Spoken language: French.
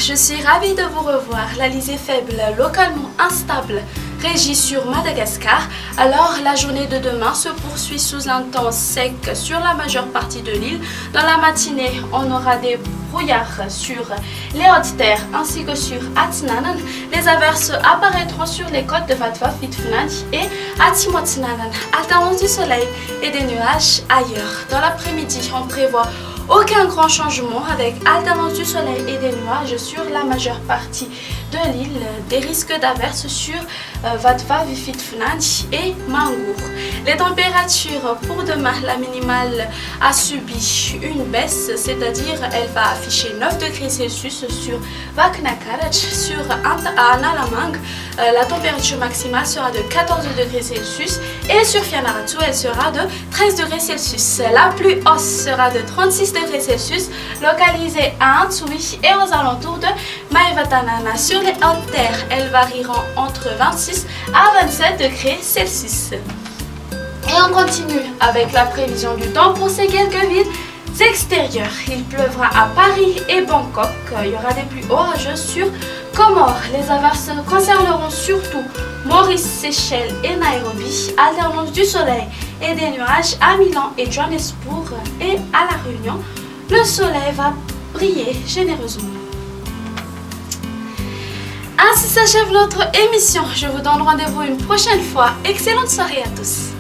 je suis ravie de vous revoir. L'Alizé faible, localement instable, régie sur Madagascar. Alors, la journée de demain se poursuit sous un temps sec sur la majeure partie de l'île. Dans la matinée, on aura des brouillards sur les hautes terres ainsi que sur Atinanan. Les averses apparaîtront sur les côtes de Vatva, Fitfunan et Atimotsinanan. Alternance du soleil et des nuages ailleurs. Dans l'après-midi, on prévoit aucun grand changement avec alternance du soleil et des nuages sur la majeure partie de l'île, des risques d'averses sur Vatva, Fitfunan et Mangour. Les températures pour demain, la minimale a subi une baisse, c'est-à-dire elle va afficher 9 degrés Celsius sur Vaknakarach, sur Analamang. La température maximale sera de 14 degrés Celsius et sur Fianarantsoa, elle sera de 13 degrés Celsius. La plus haute sera de 36 degrés Celsius, localisée à Antsui et aux alentours de Maevatanana. Sur les hautes terres, elles varieront entre 26 à 27 degrés Celsius. Et on continue avec la prévision du temps pour ces quelques villes extérieures. Il pleuvra à Paris et Bangkok. Il y aura des pluies orageuses sur Comores. Les averses concerneront surtout Maurice, Seychelles et Nairobi. Alternance du soleil et des nuages à Milan et Johannesburg et à La Réunion. Le soleil va briller généreusement. Ainsi s'achève notre émission. Je vous donne rendez-vous une prochaine fois. Excellente soirée à tous.